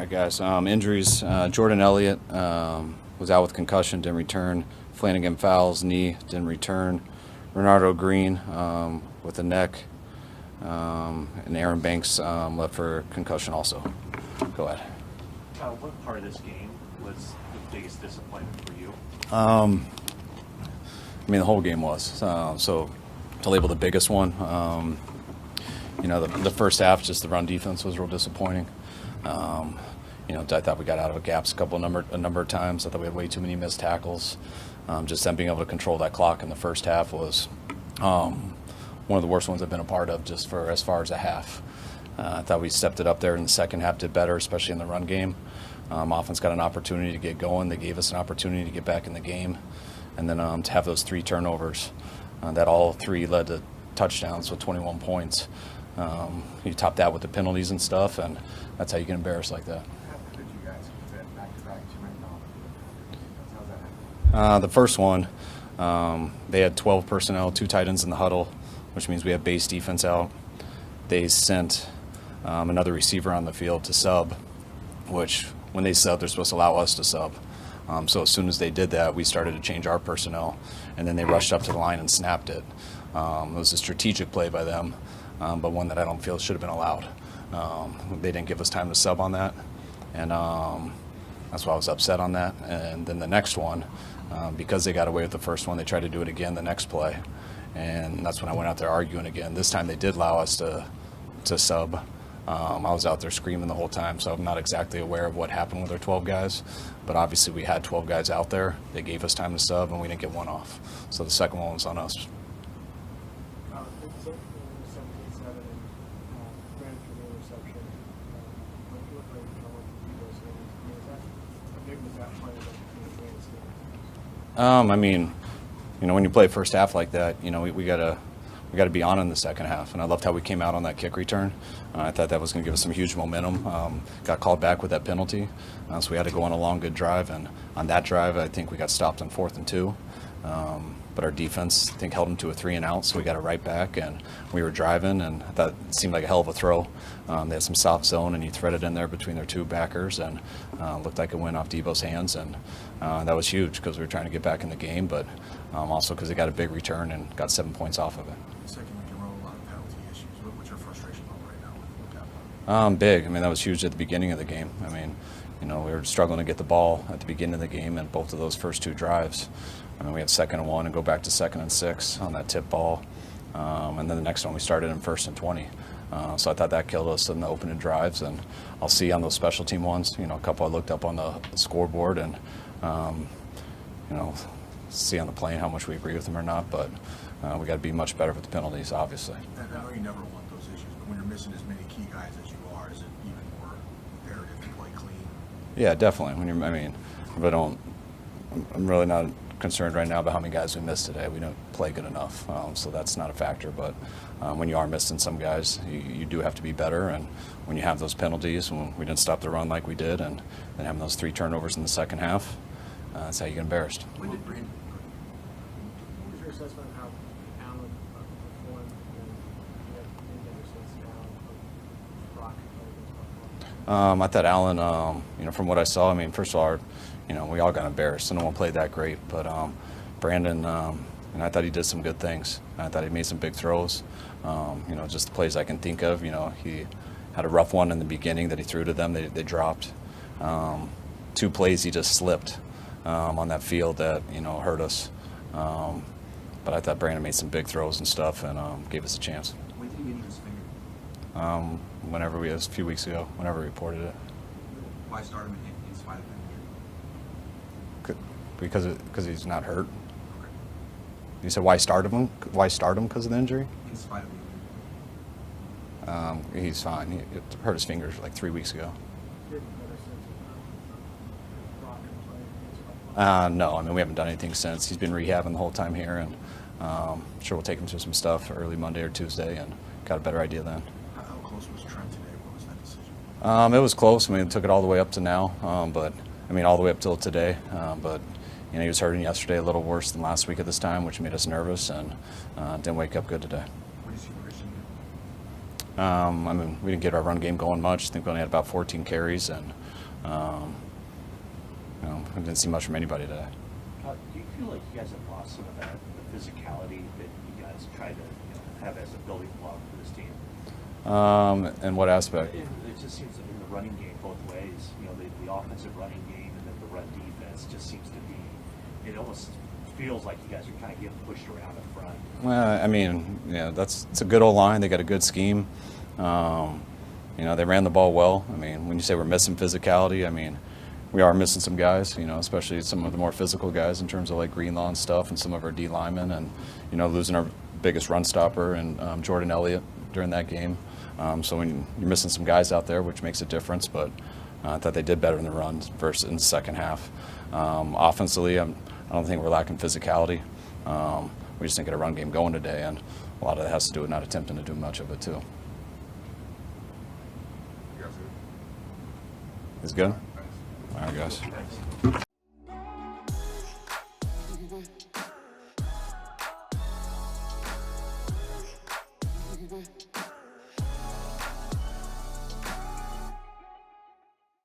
right, guys. Injuries. Jordan Elliott was out with concussion, didn't return. Flanagan Fowles, knee, didn't return. Renardo Green with the neck. And Aaron Banks left for concussion also. Go ahead. What part of this game was the biggest disappointment for you? I mean, the whole game was. So to label the biggest one, the first half, just the run defense was real disappointing. I thought we got out of gaps a number of times. I thought we had way too many missed tackles. Just them being able to control that clock in the first half was one of the worst ones I've been a part of, just for as far as a half. I thought we stepped it up there in the second half, did better, especially in the run game. Offense got an opportunity to get going. They gave us an opportunity to get back in the game. And then to have those 3 turnovers, that all 3 led to touchdowns with 21 points. You top that with the penalties and stuff, and that's how you get embarrassed like that. How did you guys get back-to-back 2-minute? The first one, they had 12 personnel, 2 tight ends in the huddle, which means we have base defense out. They sent another receiver on the field to sub, which when they sub, they're supposed to allow us to sub. So as soon as they did that, we started to change our personnel, and then they rushed up to the line and snapped it. It was a strategic play by them, but one that I don't feel should have been allowed. They didn't give us time to sub on that, and that's why I was upset on that. And then the next one, because they got away with the first one, they tried to do it again the next play, and that's when I went out there arguing again. This time they did allow us to sub. I was out there screaming the whole time, so I'm not exactly aware of what happened with our 12 guys, but obviously we had 12 guys out there. They gave us time to sub, and we didn't get one off. So the second one was on us. When you play first half like that, we gotta be on in the second half. And I loved how we came out on that kick return. I thought that was going to give us some huge momentum. Got called back with that penalty, so we had to go on a long, good drive. And on that drive, I think we got stopped on 4th and 2. But our defense, I think, held them to a 3 and out, so we got it right back. And we were driving, and I thought it seemed like a hell of a throw. They had some soft zone, and he threaded in there between their 2 backers, and looked like it went off Debo's hands. And that was huge because we were trying to get back in the game, but also because they got a big return and got 7 points off of it. Second week in a row, a lot of penalty issues. What's your frustration level right now with that? Big. That was huge at the beginning of the game. We were struggling to get the ball at the beginning of the game and both of those first 2 drives. We had 2nd and 1 and go back to 2nd and 6 on that tip ball. And then the next one we started in 1st and 20. So I thought that killed us in the opening drives. And I'll see on those special team ones, a couple I looked up on the scoreboard and, see on the plane how much we agree with them or not. But we got to be much better with the penalties, obviously. I know you never want those issues, but when you're missing as many key guys as you are, is it even more imperative to play clean? Yeah, definitely. I'm really not concerned right now about how many guys we missed today. We don't play good enough, so that's not a factor. But when you are missing some guys, you do have to be better. And when you have those penalties, when we didn't stop the run like we did, and then having those 3 turnovers in the second half, that's how you get embarrassed. When did Brandon? What was your assessment of how Allen performed and Brock? I thought Allen, from what I saw, first of all, we all got embarrassed. No one played that great, but Brandon, I thought he did some good things. I thought he made some big throws. Just the plays I can think of. He had a rough one in the beginning that he threw to them. They dropped. 2 plays he just slipped on that field that hurt us. But I thought Brandon made some big throws and stuff and gave us a chance. When did he injure his finger? It was a few weeks ago, whenever we reported it. Why start him in spite of that injury? Because he's not hurt. Okay. You said why start him? Why start him because of the injury? In spite of the injury. He's fine. He hurt his fingers like 3 weeks ago. No, we haven't done anything since. He's been rehabbing the whole time here, and sure we'll take him through some stuff early Monday or Tuesday, and got a better idea then. How close was Trent today? What was that decision? It was close. It took it all the way up to now, but all the way up till today. But he was hurting yesterday a little worse than last week at this time, which made us nervous, and didn't wake up good today. What do you see Christian I mean, we didn't get our run game going much. I think we only had about 14 carries, and we didn't see much from anybody today. Do you feel like you guys have lost some of that the physicality that you guys try to have as a building block for this team? In what aspect? It just seems that in the running game both ways, the offensive running game and then the run defense just seems to be, it almost feels like you guys are kind of getting pushed around in front. Well, I mean, yeah, it's a good old line. They got a good scheme. They ran the ball well. I mean, when you say we're missing physicality, I mean, we are missing some guys, especially some of the more physical guys in terms of like Greenlaw and stuff, and some of our D linemen, and losing our biggest run stopper and Jordan Elliott during that game. So when you're missing some guys out there, which makes a difference, but I thought they did better in the run versus in the second half. Offensively, I don't think we're lacking physicality. We just didn't get a run game going today, and a lot of that has to do with not attempting to do much of it too. It's good? All right, guys. Thanks.